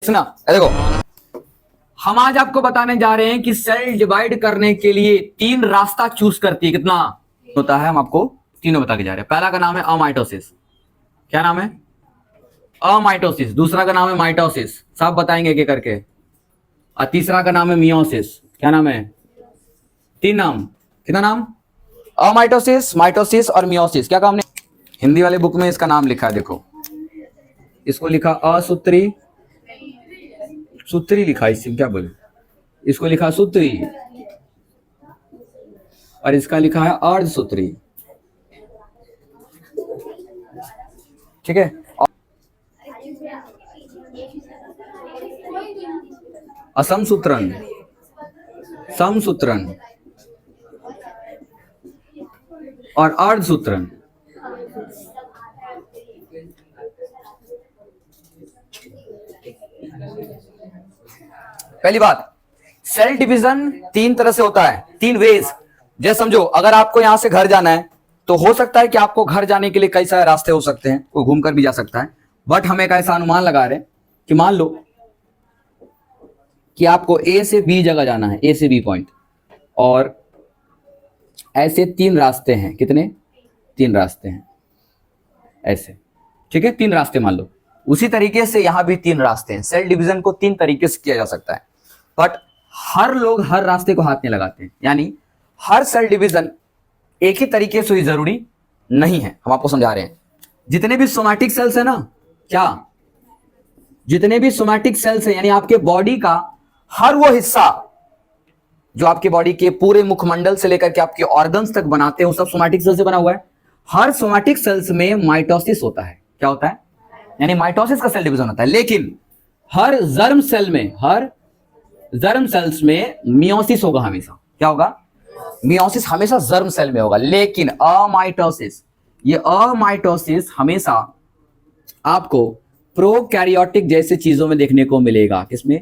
सुना देखो, हम आज आपको बताने जा रहे हैं कि सेल डिवाइड करने के लिए तीन रास्ता चूज करती है। कितना होता है हम आपको तीनों बता के जा रहे हैं। पहला का नाम है अमाइटोसिस। क्या नाम है? अमाइटोसिस। दूसरा का नाम है माइटोसिस, सब बताएंगे एक एक करके। और तीसरा का नाम है मियोसिस। क्या नाम है? तीन नाम। कितना नाम? अमाइटोसिस, माइटोसिस और मियोसिस। क्या काम? हिंदी वाले बुक में इसका नाम लिखा है, देखो इसको लिखा असूत्री, सूत्री लिखा है, इससे क्या बोले, इसको लिखा सूत्री और इसका लिखा है अर्धसूत्री। ठीक है। असमसूत्रन, समसूत्रन और अर्धसूत्रन। पहली बात, सेल डिवीजन तीन तरह से होता है, तीन वेज। जैसे समझो, अगर आपको यहां से घर जाना है तो हो सकता है कि आपको घर जाने के लिए कई सारे रास्ते हो सकते हैं, वो घूमकर भी जा सकता है। बट हम एक ऐसा अनुमान लगा रहे हैं कि मान लो कि आपको ए से बी जगह जाना है, ए से बी पॉइंट, और ऐसे तीन रास्ते हैं। कितने? तीन रास्ते हैं ऐसे। ठीक है, तीन रास्ते मान लो। उसी तरीके से यहां भी तीन रास्ते हैं। सेल डिवीजन को तीन तरीके से किया जा सकता है, बट हर लोग हर रास्ते को हाथ नहीं लगाते हैं। यानी हर सेल डिवीजन एक ही तरीके से ही जरूरी नहीं है। हम आपको समझा रहे हैं। जितने भी सोमैटिक सेल्स है ना, क्या जितने भी सोमैटिक सेल्स है, यानी आपके बॉडी का हर वो हिस्सा जो आपके बॉडी के पूरे मुखमंडल से लेकर के आपके ऑर्गन्स तक बनाते हैं, वो सब सोमैटिक सेल से बना हुआ है। हर सोमैटिक सेल्स में माइटोसिस होता है। क्या होता है? यानी माइटोसिस का सेल डिवीजन होता है। लेकिन हर जर्म सेल में, हर जर्म सेल्स में मियोसिस होगा हमेशा। क्या होगा? मियोसिस हमेशा जर्म सेल में होगा। लेकिन अमाइटोसिस, ये अमाइटोसिस हमेशा आपको प्रोकैरियोटिक जैसे चीजों में देखने को मिलेगा। किसमें?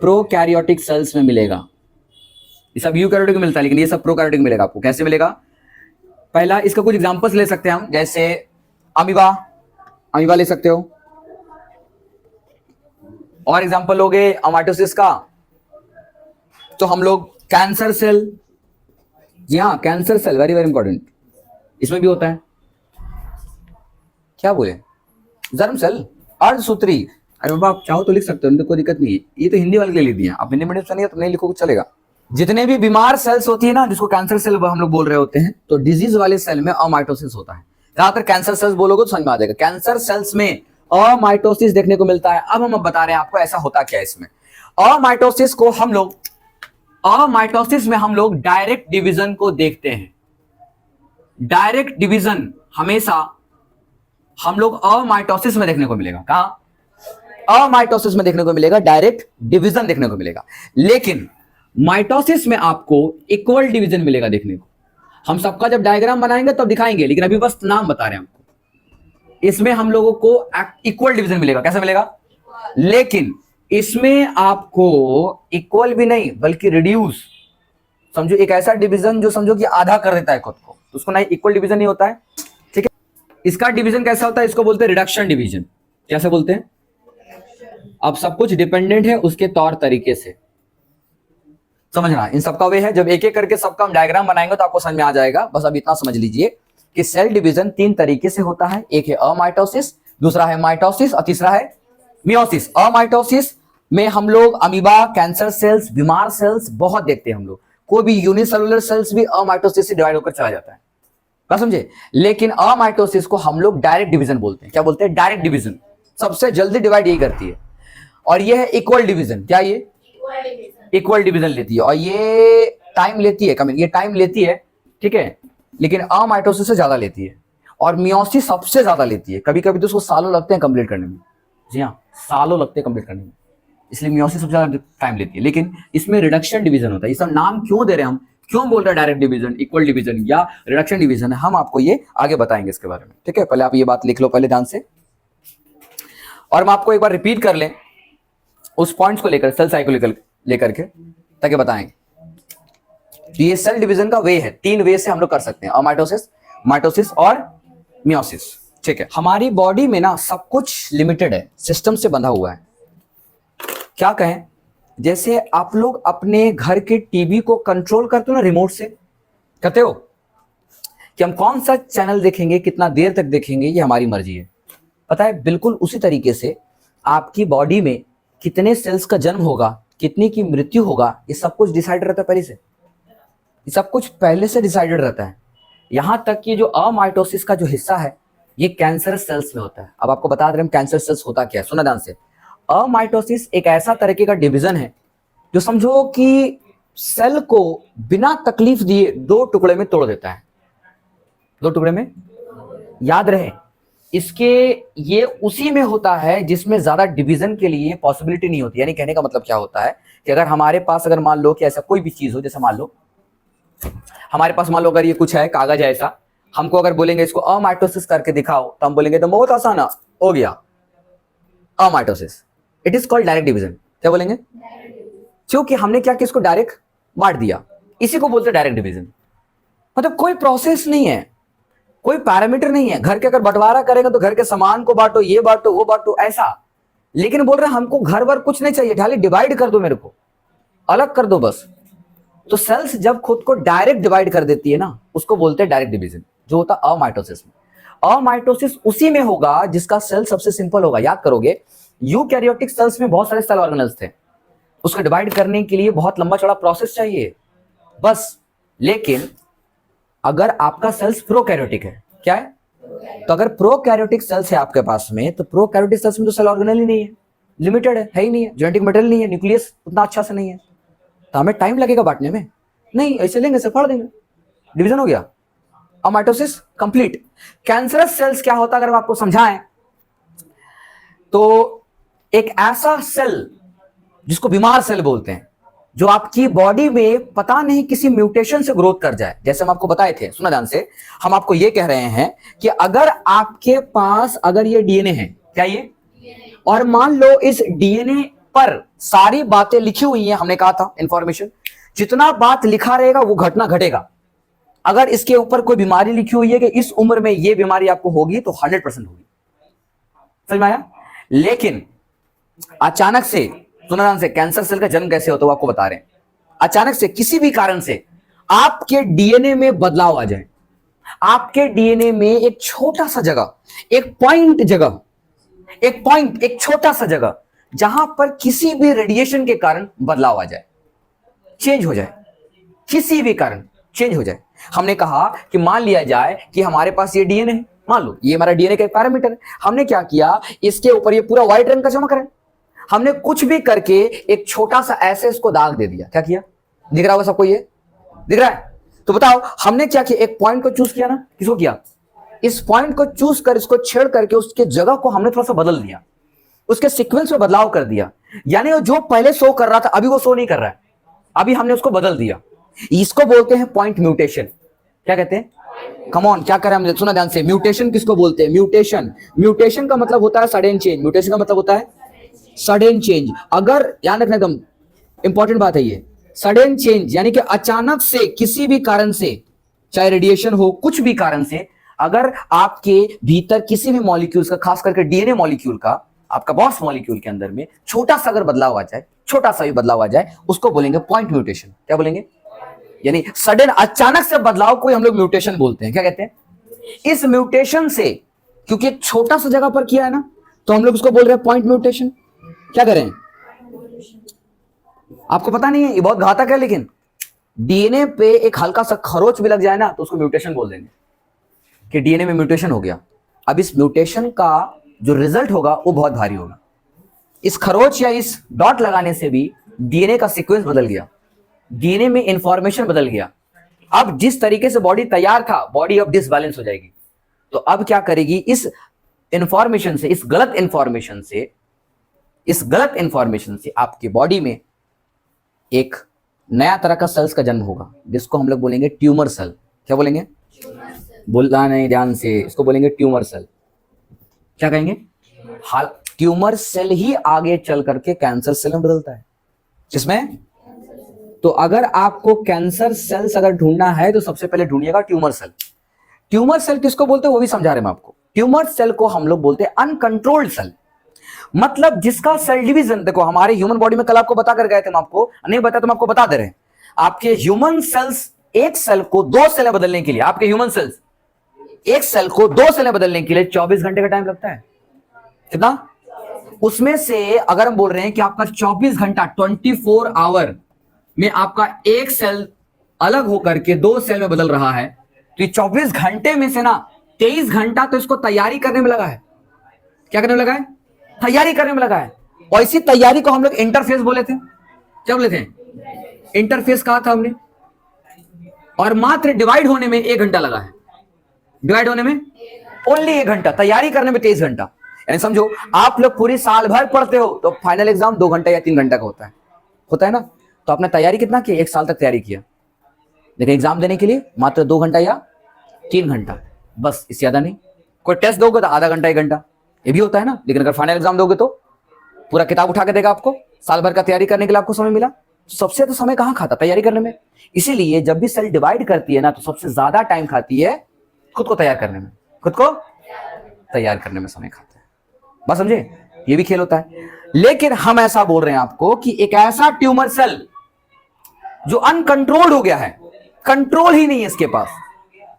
प्रोकैरियोटिक सेल्स में मिलेगा। ये सब यूकैरियोटिक मिलता है, लेकिन ये सब प्रोकैरियोटिक मिलेगा आपको। कैसे मिलेगा? पहला, इसका कुछ एग्जांपल्स ले सकते हैं हम, जैसे अमीबा, अमीबा ले सकते हो। और एग्जांपल लोगे अमाइटोसिस का तो हम लोग कैंसर सेल, जी हाँ cancer cell, very very important, इसमें भी होता है। क्या बोले? जर्म सेल, अर्धसूत्री। अरे बाबा, आप चाहो तो लिख सकते हो, कोई दिक्कत नहीं है। ये तो हिंदी वाले के लिए लिख दिया, आप हिंदी मीडियम से नहीं है तो नहीं लिखो, चलेगा। जितने भी बीमार सेल्स होती है ना, जिसको कैंसर सेल हम लोग बोल रहे होते हैं, तो डिजीज वाले सेल में अमाइटोसिस होता है। ज्यादातर कैंसर सेल्स बोलोगे तो समझ में आ जाएगा। कैंसर सेल्स में अमाइटोसिस देखने को मिलता है। अब हम बता रहे हैं आपको ऐसा होता क्या है इसमें। अमाइटोसिस को हम लोग, अमाइटोसिस में हम लोग डायरेक्ट डिवीजन को देखते हैं। डायरेक्ट डिवीजन हमेशा हम लोग अमाइटोसिस में देखने को मिलेगा। कहां? अमाइटोसिस में देखने को मिलेगा, डायरेक्ट डिवीजन देखने को मिलेगा। लेकिन माइटोसिस में आपको इक्वल डिवीजन मिलेगा देखने को। हम सबका जब डायग्राम बनाएंगे तब दिखाएंगे, लेकिन अभी बस नाम बता रहे हैं हमको। इसमें हम लोगों को इक्वल डिवीजन मिलेगा। कैसे मिलेगा? लेकिन इसमें आपको इक्वल भी नहीं बल्कि रिड्यूस, समझो एक ऐसा डिवीजन जो समझो कि आधा कर देता है खुद को, तो उसको नहीं इक्वल डिवीजन नहीं होता है। ठीक है, इसका डिवीजन कैसा होता है? इसको बोलते हैं रिडक्शन डिवीजन। कैसे बोलते हैं? अब सब कुछ डिपेंडेंट है उसके तौर तरीके से, समझना। इन सबका वे है, जब एक एक करके सबका हम डायग्राम बनाएंगे तो आपको समझ में आ जाएगा। बस अब इतना समझ लीजिए कि सेल डिवीजन तीन तरीके से होता है। एक है अमाइटोसिस, दूसरा है माइटोसिस और तीसरा है मियोसिस। अमाइटोसिस में हम लोग अमीबा, कैंसर सेल्स, बीमार सेल्स बहुत देखते हैं हम लोग। कोई भी यूनिसेलुलर सेल्स भी अमाइटोसिस से डिवाइड होकर चला जाता है, क्या समझे? लेकिन अमाइटोसिस को हम लोग डायरेक्ट डिवीजन बोलते हैं। क्या बोलते हैं? Direct division. सबसे जल्दी डिवाइड यही करती है। और ये है इक्वल डिवीजन। क्या? ये इक्वल डिवीजन लेती है, और ये टाइम लेती है, कमिंग ये टाइम लेती है, ठीक है, लेकिन अमाइटोसिस से ज्यादा लेती है। और मियोसिस सबसे ज्यादा लेती है। कभी कभी तो उसको सालों लगते हैं कंप्लीट करने में। जी हाँ, सालों लगते हैं कंप्लीट करने में, इसलिए मियोसिस सबसे ज्यादा टाइम लेती है। लेकिन इसमें रिडक्शन डिवीजन होता है। ये सब नाम क्यों दे रहे हैं हम, क्यों बोल रहे हैं डायरेक्ट डिवीजन, इक्वल डिवीजन या रिडक्शन डिवीजन, हम आपको ये आगे बताएंगे इसके बारे में। ठीक है, पहले आप ये बात लिख लो पहले ध्यान से, और हम आपको एक बार रिपीट कर लें उस पॉइंट्स को लेकर, सेल साइकिल लेकर के, ताकि बताएंगे। तो ये सेल डिवीजन का वे है। तीन वे से हम लोग कर सकते हैं, अमाइटोसिस, माइटोसिस और मियोसिस। ठीक है, हमारी बॉडी में ना सब कुछ लिमिटेड है, सिस्टम से बंधा हुआ है। क्या कहें, जैसे आप लोग अपने घर के टीवी को कंट्रोल करते हो ना रिमोट से, करते हो कि हम कौन सा चैनल देखेंगे, कितना देर तक देखेंगे, ये हमारी मर्जी है। पता है, बिल्कुल उसी तरीके से आपकी बॉडी में कितने सेल्स का जन्म होगा, कितनी की मृत्यु होगा, ये सब कुछ डिसाइड रहता है पहले से, ये सब कुछ पहले से डिसाइडेड रहता है। यहां तक कि जो अमाइटोसिस का जो हिस्सा है ये कैंसर सेल्स में होता है। अब आपको बता दे रहे हैं कैंसर सेल्स होता क्या है, सुना ध्यान से। अमाइटोसिस एक ऐसा तरीके का डिवीजन है जो समझो कि सेल को बिना तकलीफ दिए दो टुकड़े में तोड़ देता है, दो टुकड़े में। याद रहे, इसके ये उसी में होता है जिसमें ज्यादा डिवीजन के लिए पॉसिबिलिटी नहीं होती। यानी कहने का मतलब क्या होता है कि अगर हमारे पास, अगर मान लो कि ऐसा कोई भी चीज हो, जैसे मान लो हमारे पास, मान लो अगर ये कुछ है कागज है ऐसा, हमको अगर बोलेंगे इसको अमाइटोसिस करके दिखाओ, तो हम बोलेंगे तो बहुत आसान हो गया amitosis. It is called direct division. क्या बोलेंगे? क्योंकि हमने क्या किया, इसको डायरेक्ट बांट दिया, इसी को बोलते हैं डायरेक्ट डिवीजन। मतलब कोई प्रोसेस नहीं है, कोई पैरामीटर नहीं है। घर के अगर बंटवारा करेंगे तो घर के सामान को बांटो, ये बांटो वो बांटो ऐसा, लेकिन बोल रहे हैं हमको घर भर कुछ नहीं चाहिए, खाली डिवाइड कर दो, मेरे को अलग कर दो बस। तो सेल्स जब खुद को डायरेक्ट डिवाइड कर देती है ना, उसको बोलते हैं डायरेक्ट डिवीजन, जो होता है अमाइटोसिस में। अमाइटोसिस उसी में होगा जिसका सेल सबसे सिंपल होगा। याद करोगे, यूकैरियोटिक सेल्स में बहुत सारे सेल ऑर्गेनल्स थे, उसको डिवाइड करने के लिए बहुत लंबा चौड़ा प्रोसेस चाहिए बस। लेकिन अगर आपका सेल्स प्रोकैरियोटिक है, क्या है, तो अगर प्रोकैरियोटिक सेल्स है आपके पास में, तो प्रोकैरियोटिक सेल्स में तो सेल ऑर्गेनल ही नहीं है, लिमिटेड है ही नहीं है, जेनेटिक मटेरियल नहीं है, न्यूक्लियस उतना अच्छा से नहीं है, तो हमें टाइम लगेगा बांटने में। नहीं, ऐसे लेंगे से फाड़ देंगे, डिवीजन हो गया, अमाइटोसिस कंप्लीट। कैंसरस सेल्स क्या होता है अगर हम आपको समझाएं, तो एक ऐसा सेल जिसको बीमार सेल बोलते हैं, जो आपकी बॉडी में पता नहीं किसी म्यूटेशन से ग्रोथ कर जाए। जैसे हम आपको बताए थे, सुना ध्यान से, हम आपको ये कह रहे हैं कि अगर आपके पास अगर ये डीएनए है, क्या ये, और मान लो इस डीएनए पर सारी बातें लिखी हुई हैं, हमने कहा था इंफॉर्मेशन, जितना बात लिखा रहेगा वो घटना घटेगा। अगर इसके ऊपर कोई बीमारी लिखी हुई है कि इस उम्र में ये बीमारी आपको होगी, तो 100% होगी। समझ में आया? लेकिन अचानक से, सुना ध्यान से, कैंसर सेल का जन्म कैसे होता है वो आपको बता रहे हैं। अचानक से किसी भी कारण से आपके डीएनए में बदलाव आ जाए, आपके डीएनए में एक छोटा सा जगह, एक पॉइंट जगह, एक पॉइंट, एक छोटा सा जगह, जहां पर किसी भी रेडिएशन के कारण बदलाव आ जाए, चेंज हो जाए, किसी भी कारण चेंज हो जाए। हमने कहा कि मान लिया जाए कि हमारे पास ये डीएनए है, मान लो ये हमारा डीएनए का एक पैरामीटर है, हमने क्या किया, इसके ऊपर ये पूरा व्हाइट रंग का चमक रहा है, हमने कुछ भी करके एक छोटा सा ऐसे इसको दाग दे दिया। क्या किया? दिख रहा होगा सबको, ये दिख रहा है? तो बताओ हमने क्या किया, एक पॉइंट को चूज किया ना, किसको किया, इस पॉइंट को चूज कर, इसको छेड़ करके उसके जगह को हमने थोड़ा सा बदल दिया, उसके सीक्वेंस में बदलाव कर दिया। यानी जो पहले शो कर रहा था अभी वो शो नहीं कर रहा है, अभी हमने उसको बदल दिया। इसको बोलते हैं पॉइंट म्यूटेशन। क्या कहते हैं? कम ऑन, क्या करें हम, सुना ध्यान से। म्यूटेशन किसको बोलते हैं? म्यूटेशन, म्यूटेशन का मतलब होता है सडन चेंज, म्यूटेशन का मतलब होता है सडन चेंज। अगर ध्यान रखना, एकदम इंपॉर्टेंट बात है ये, सडन चेंज यानी कि अचानक से किसी भी कारण से, चाहे रेडिएशन हो, कुछ भी कारण से, अगर आपके भीतर किसी भी मॉलिक्यूल्स का, खास करके डीएनए मॉलिक्यूल का, आपका बॉस मॉलिक्यूल के अंदर में छोटा सा अगर बदलाव आ जाए, छोटा सा भी बदलाव आ जाए, उसको बोलेंगे पॉइंट म्यूटेशन। क्या बोलेंगे? यानी सडन, अचानक से बदलाव को हम लोग म्यूटेशन बोलते हैं। क्या कहते हैं? इस म्यूटेशन से, क्योंकि एक छोटा सा जगह पर किया है ना, तो हम लोग उसको बोल रहे हैं पॉइंट म्यूटेशन। क्या करें? आपको पता नहीं है, ये बहुत घातक है, लेकिन डीएनए पे एक हल्का सा खरोच भी लग जाए ना, तो उसको म्यूटेशन बोल देंगे कि डीएनए में म्यूटेशन हो गया। अब इस म्यूटेशन का जो रिजल्ट होगा वो बहुत भारी होगा। इस खरोच या इस डॉट लगाने से भी डीएनए का सीक्वेंस बदल गया, डीएनए में इंफॉर्मेशन बदल गया। अब जिस तरीके से बॉडी तैयार था, बॉडी अब डिसबैलेंस हो जाएगी। तो अब क्या करेगी, इस इंफॉर्मेशन से, इस गलत इंफॉर्मेशन से आपकी बॉडी में एक नया तरह का सेल्स का जन्म होगा, जिसको हम लोग बोलेंगे ट्यूमर सेल। क्या बोलेंगे? बोलना नहीं ध्यान से, इसको बोलेंगे ट्यूमर सेल। क्या कहेंगे? हाल ट्यूमर सेल ही आगे चल करके कैंसर सेल में बदलता है। जिसमें, तो अगर आपको कैंसर सेल्स अगर ढूंढना है तो सबसे पहले ढूंढिएगा ट्यूमर सेल। ट्यूमर सेल किसको बोलते हैं वो भी समझा रहे हैं मैं आपको। ट्यूमर सेल को हम लोग बोलते हैं अनकंट्रोल्ड सेल। मतलब जिसका सेल डिवीजन, देखो हमारे ह्यूमन बॉडी में कल आपको बता कर गए थे, हम आपको नहीं बता तो हम आपको बता दे रहे हैं, आपके ह्यूमन सेल्स एक सेल को दो सेल बदलने के लिए, आपके ह्यूमन सेल्स एक सेल को दो सेल बदलने के लिए 24 घंटे का टाइम लगता है। कितना? उसमें से अगर हम बोल रहे हैं कि आपका 24 घंटा 24 आवर में आपका एक सेल अलग होकर के दो सेल में बदल रहा है, तो ये 24 घंटे में से ना 23 घंटा तो इसको तैयारी करने में लगा है। क्या करने में लगा है? तैयारी करने में लगा है। और इसी तैयारी को हम लोग इंटरफेस बोले थे। क्या बोले थे? इंटरफेस कहा था हमने। और मात्र डिवाइड होने में 1 घंटा लगा है। डिवाइड होने में ओनली 1 घंटा, तैयारी करने में 23 घंटा। यानी समझो आप लोग पूरी साल भर पढ़ते हो तो फाइनल एग्जाम 2 घंटा या 3 घंटा का होता है ना। तो आपने तैयारी कितना किया? 1 साल तक तैयारी किया, लेकिन एग्जाम देने के लिए मात्र 2 घंटा या 3 घंटा, बस, इससे ज्यादा नहीं। कोई टेस्ट दोगे तो आधा घंटा 1 घंटा, ये भी होता है ना। लेकिन अगर फाइनल एग्जाम दोगे तो पूरा किताब उठा के देगा आपको, साल भर का तैयारी करने के लिए आपको समय मिला। सबसे तो समय कहां खाता? तैयारी करने में। इसीलिए जब भी सेल डिवाइड करती है ना तो सबसे ज्यादा टाइम खाती है खुद को तैयार करने में, खुद को तैयार करने में समय खाता है। बस समझे, ये भी खेल होता है। लेकिन हम ऐसा बोल रहे हैं आपको कि एक ऐसा ट्यूमर सेल जो अनकंट्रोल्ड हो गया है, कंट्रोल ही नहीं है इसके पास।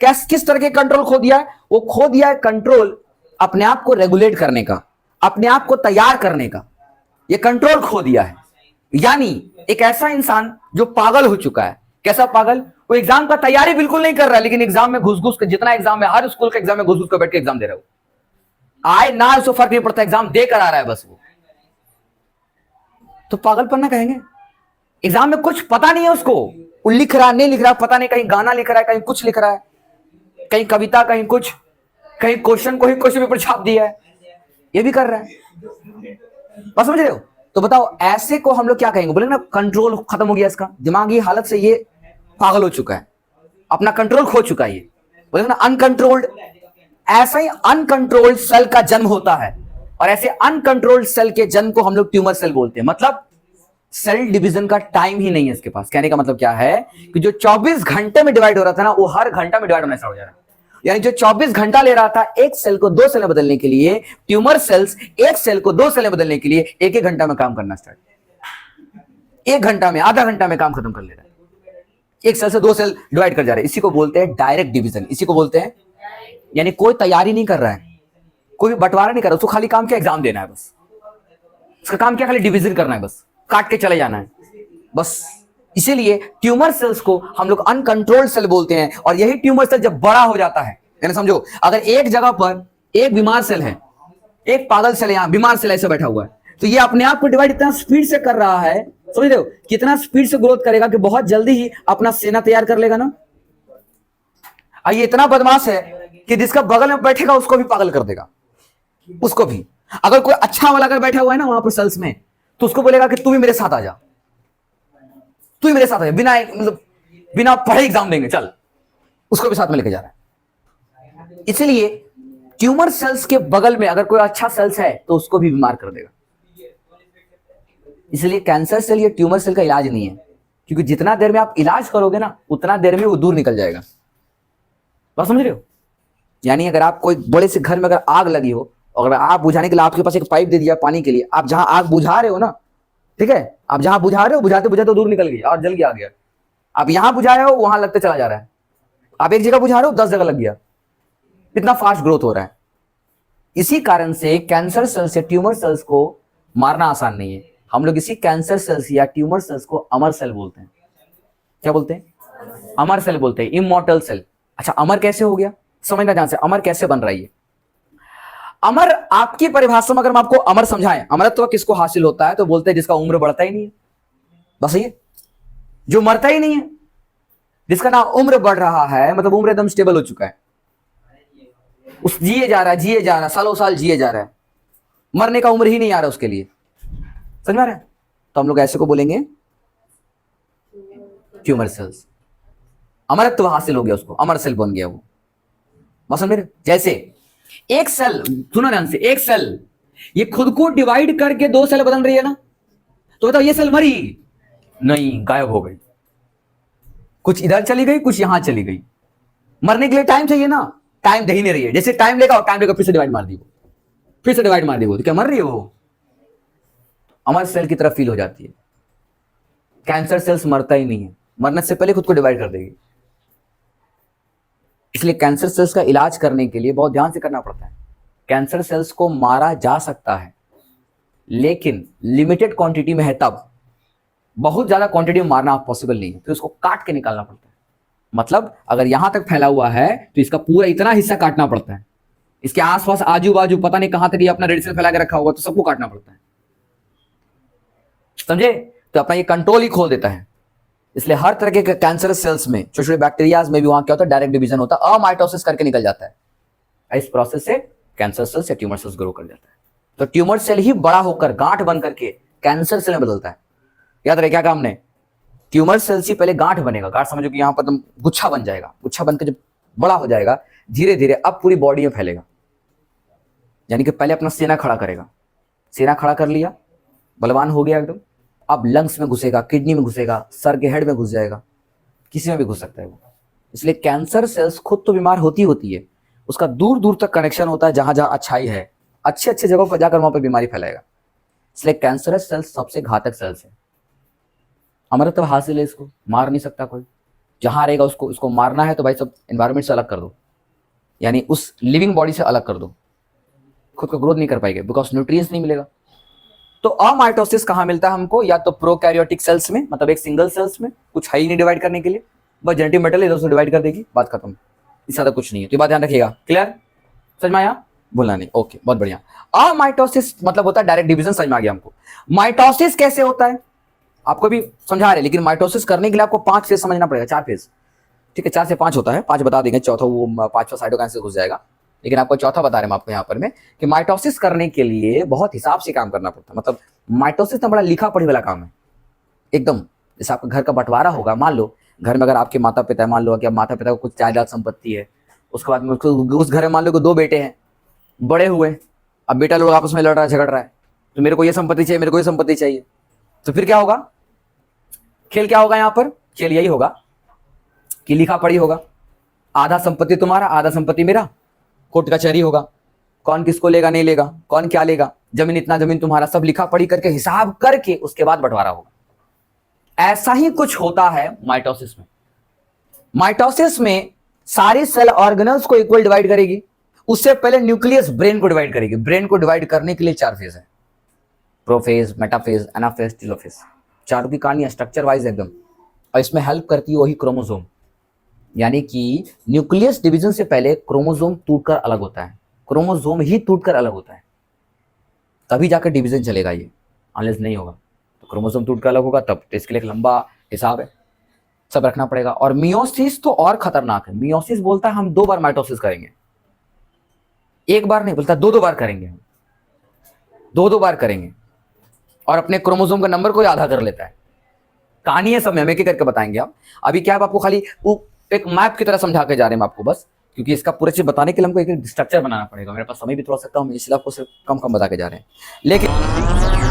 किस तरह के कंट्रोल खो दिया है? वो खो दिया है कंट्रोल अपने आप को रेगुलेट करने का, अपने आप को तैयार करने का, ये कंट्रोल खो दिया है। यानी एक ऐसा इंसान जो पागल हो चुका है। कैसा पागल? वो एग्जाम का तैयारी बिल्कुल नहीं कर रहा है, लेकिन एग्जाम में घुस घुस के, जितना एग्जाम में, हर स्कूल के एग्जाम में घुस घुस कर बैठ के एग्जाम दे रहा है। आए ना उसको फर्क नहीं पड़ता, एग्जाम देकर आ रहा है बस वो। तो पागलपन ना कहेंगे? एग्जाम में कुछ पता नहीं है उसको, वो लिख रहा नहीं लिख रहा पता नहीं, कहीं गाना लिख रहा है, कहीं कुछ लिख रहा है, कहीं कविता, कहीं कुछ, कहीं क्वेश्चन को ही क्वेश्चन पेपर छाप दिया है, ये भी कर रहा है। बस समझ रहे हो? तो बताओ ऐसे को हम लोग क्या कहेंगे? बोले ना कंट्रोल खत्म हो गया इसका, दिमागी हालत से ये पागल हो चुका है, अपना कंट्रोल खो चुका है ये। बोले ना अनकंट्रोल्ड। ऐसा ही अनकंट्रोल्ड सेल का जन्म होता है, और ऐसे अनकंट्रोल्ड सेल के जन्म को हम लोग ट्यूमर सेल बोलते हैं। मतलब सेल डिवीजन का टाइम ही नहीं है इसके पास। कहने का मतलब क्या है कि जो 24 घंटे में डिवाइड हो रहा था ना, वो हर घंटा में डिवाइड होना स्टार्ट हो जा रहा है। यानी जो 24 घंटा ले रहा था एक सेल को 2 सेल में बदलने के लिए, ट्यूमर सेल्स एक सेल को 2 सेल में बदलने के लिए 1-1 घंटा में काम करना स्टार्ट, 1 घंटा में, आधा घंटा में काम खत्म कर ले रहा है। एक सेल से 2 सेल डिवाइड कर जा रहे हैं। इसी को बोलते हैं डायरेक्ट डिवीजन। इसी को बोलते हैं, यानी कोई तैयारी नहीं कर रहा है, कोई बंटवारा नहीं कर रहा, उसको खाली काम क्या? एग्जाम देना है बस। उसका काम क्या? खाली डिवीजन करना है बस, काट के चले जाना है बस। इसीलिए ट्यूमर सेल्स को हम लोग अनकंट्रोल्ड सेल बोलते हैं। और यही ट्यूमर सेल जब बड़ा हो जाता है, यानी समझो अगर एक जगह पर एक बीमार सेल है, एक पागल सेल है, यहां बीमार सेल ऐसे बैठा हुआ है, तो ये अपने आप को डिवाइड इतना स्पीड से कर रहा है, समझ रहे हो? कितना स्पीड से ग्रोथ करेगा कि बहुत जल्दी ही अपना सेना तैयार कर लेगा ना। ये इतना बदमाश है कि जिसका बगल में बैठेगा उसको भी पागल कर देगा, उसको भी। अगर कोई अच्छा वाला अगर बैठा हुआ है ना वहां पर सेल्स में, तो उसको बोलेगा कि तू भी मेरे साथ आ जा, तू ही मेरे साथ आ जा, बिना मतलब बिना पढ़े एग्जाम देंगे, चल। उसको भी साथ में लेके जा रहा है। इसलिए ट्यूमर सेल्स के बगल में अगर कोई अच्छा सेल्स है तो उसको भी बीमार कर देगा। इसलिए कैंसर सेल या ट्यूमर सेल का इलाज नहीं है, क्योंकि जितना देर में आप इलाज करोगे ना उतना देर में वो दूर निकल जाएगा। बात समझ रहे हो? यानी अगर आप कोई बड़े से घर में अगर आग लगी हो, और आप बुझाने के लिए आपके पास एक पाइप दे दिया पानी के लिए, आप जहां आग बुझा रहे हो ना, ठीक है, आप जहां बुझा रहे हो, बुझाते बुझाते दूर निकल गई और जल गया, आ गया। आप यहां बुझाए हो, वहां लगते चला जा रहा है। आप एक जगह बुझा रहे हो, 10 जगह लग गया। कितना फास्ट ग्रोथ हो रहा है। इसी कारण से कैंसर सेल्स या ट्यूमर सेल्स को मारना आसान नहीं है। हम लोग इसी कैंसर सेल्स या ट्यूमर सेल्स को अमर सेल बोलते हैं। क्या बोलते हैं? अमर सेल बोलते हैं, इमॉर्टल सेल। अच्छा, अमर कैसे हो गया? समझना ध्यान से, अमर कैसे बन रही है। अमर आपकी परिभाषा में अगर हम आपको अमर समझाएं, अमरत्व किसको हासिल होता है, तो बोलते हैं जिसका उम्र बढ़ता ही नहीं है। बस ये, जो मरता ही नहीं है, जिसका ना उम्र बढ़ रहा है, मतलब उम्र एकदम स्टेबल हो चुका है, उस जिए जा रहा है, सालों साल जिए जा रहा है, मरने का उम्र ही नहीं आ रहा उसके लिए। समझ में आ रहा है? तो हम लोग ऐसे को बोलेंगे ट्यूमर सेल्स। अमरत्व हासिल हो गया उसको, अमर सेल बन गया वो। बस समझ रहे? जैसे एक सेल, सुनो ध्यान से, एक सेल ये खुद को डिवाइड करके 2 सेल बदल रही है ना, तो बताओ ये सेल मरी नहीं, गायब हो गई। कुछ इधर चली गई, कुछ यहां चली गई। मरने के लिए टाइम चाहिए ना, टाइम दे ही नहीं रही है। जैसे टाइम लेगा और टाइम लेकर फिर से डिवाइड मार दी वो, फिर से डिवाइड मार दी वो, तो क्या मर रही है वो? अमर सेल की तरफ फील हो जाती है। कैंसर सेल्स मरता ही नहीं है, मरने से पहले खुद को डिवाइड कर देगी। इसलिए कैंसर सेल्स का इलाज करने के लिए बहुत ध्यान से करना पड़ता है। कैंसर सेल्स को मारा जा सकता है, लेकिन लिमिटेड क्वांटिटी में है तब। बहुत ज्यादा क्वांटिटी में मारना पॉसिबल नहीं है, तो इसको काट के निकालना पड़ता है। मतलब अगर यहां तक फैला हुआ है तो इसका पूरा इतना हिस्सा काटना पड़ता है। इसके आसपास आजू बाजू पता नहीं कहां तक ये अपना रेड सेल फैला के रखा होगा, तो सबको काटना पड़ता है। समझे? तो अपना ये कंट्रोल ही खोल देता है। इसलिए हर तरह के कैंसर सेल्स में, छोटे छोटे बैक्टीरियाज में भी वहां क्या होता है, डायरेक्ट डिवीजन होता है, अमाइटोसिस करके निकल जाता है। इस प्रोसेस से कैंसर सेल्स या ट्यूमर सेल्स ग्रो कर जाता है। तो ट्यूमर सेल ही बड़ा होकर गांठ बन करके कैंसर सेल में बदलता है। याद रहे क्या काम ने, ट्यूमर सेल से पहले गांठ बनेगा। गांठ समझो कि यहां पर तुम गुच्छा बन जाएगा। गुच्छा बनकर जब बड़ा हो जाएगा धीरे धीरे अब पूरी बॉडी में फैलेगा। यानी कि पहले अपना सीना खड़ा करेगा, सीना खड़ा कर लिया, बलवान हो गया एकदम। अब लंग्स में घुसेगा, किडनी में घुसेगा, सर के हेड में घुस जाएगा, किसी में भी घुस सकता है वो। इसलिए कैंसर सेल्स खुद तो बीमार होती है, उसका दूर दूर तक कनेक्शन होता है। जहां जहां अच्छाई है, अच्छे अच्छे जगहों पर जाकर वहां पर बीमारी फैलाएगा। इसलिए कैंसरस सेल्स सबसे घातक सेल्स है। अमरत्व हासिल है, इसको मार नहीं सकता कोई। जहां रहेगा उसको मारना है तो भाई सब एनवायरमेंट से अलग कर दो, यानी उस लिविंग बॉडी से अलग कर दो। खुद को ग्रोथ नहीं कर पाएंगे, बिकॉज न्यूट्रिएंट्स नहीं मिलेगा। तो अमाइटोसिस कहां मिलता है हमको, या तो प्रोकैरियोटिक सेल्स में, मतलब एक सिंगल सेल्स में, कुछ है ही नहीं डिवाइड करने के लिए, बस जेनेटिक मेटल इधर से डिवाइड कर देगी, बात खत्म। इससे ज्यादा कुछ नहीं है। तो ये बात ध्यान रखिएगा। क्लियर? समझ में आया? भूलना नहीं। ओके, बहुत बढ़िया। अमाइटोसिस मतलब होता है डायरेक्ट डिवीजन। समझ में आ गया हमको। माइटोसिस कैसे होता है आपको भी समझा रहे, लेकिन माइटोसिस करने के लिए आपको 5 फेज समझना पड़ेगा, 4 फेज। ठीक है, 4 से 5 होता है, 5 बता देंगे, चौथा वो 5वां साइटोकाइन से घुस जाएगा। लेकिन आपको चौथा बता रहे हैं हम आपको यहाँ पर में कि माइटोसिस करने के लिए बहुत हिसाब से काम करना पड़ता है। मतलब माइटोसिस तो बड़ा लिखा पढ़ी वाला काम है एकदम। जैसे आपका घर का बंटवारा होगा, मान लो घर में अगर आपके माता पिता है, मान लो कि माता पिता को कुछ जायदाद संपत्ति है, उसके बाद में उस घर में मान लो कि 2 बेटे हैं, बड़े हुए, अब बेटा लोग आपस में लड़ रहा है, झगड़ रहा है, तो मेरे को ये संपत्ति चाहिए, मेरे को ये संपत्ति चाहिए, तो फिर क्या होगा? खेल क्या होगा यहाँ पर? खेल यही होगा कि लिखा पढ़ी होगा, आधा संपत्ति तुम्हारा, आधा संपत्ति मेरा, कोर्ट कचहरी होगा, कौन किसको लेगा नहीं लेगा, कौन क्या लेगा, जमीन इतना, जमीन तुम्हारा, सब लिखा पढ़ी करके हिसाब करके उसके बाद बंटवारा होगा। ऐसा ही कुछ होता है माइटोसिस में। माइटोसिस में सारी सेल ऑर्गेनल्स को इक्वल डिवाइड करेगी। उससे पहले न्यूक्लियस ब्रेन को डिवाइड करेगी। ब्रेन को डिवाइड करने के लिए 4 फेज है, प्रोफेज, मेटाफेज, एनाफेज, टेलोफेज। चारों की कहानी स्ट्रक्चर वाइज एकदम। और इसमें हेल्प करती है वही क्रोमोसोम, यानी कि न्यूक्लियस डिवीजन से पहले क्रोमोसोम टूटकर अलग होता है। क्रोमोसोम ही टूटकर अलग होता है, तभी जाकर डिवीजन चलेगा। ये अनलेस नहीं होगा तो क्रोमोसोम टूटकर अलग होगा तब। तो इसके लिए एक लंबा हिसाब है, सब रखना पड़ेगा। और मियोसिस तो और खतरनाक है। मियोसिस बोलता है हम 2 बार माइटोसिस करेंगे, एक बार नहीं बोलता, 2-2 बार करेंगे, 2-2 बार करेंगे, और अपने क्रोमोसोम का नंबर को आधा कर लेता है। कहानी है सब में, हम एक करके बताएंगे। आप अभी क्या, आप आपको खाली एक मैप की तरह समझा के जा रहे हैं आपको बस, क्योंकि इसका पूरा चीज बताने के लिए हमको एक स्ट्रक्चर बनाना पड़ेगा। मेरे पास समय भी थोड़ा सा कम है, इसलिए आपको सिर्फ कम बता के जा रहे हैं। लेकिन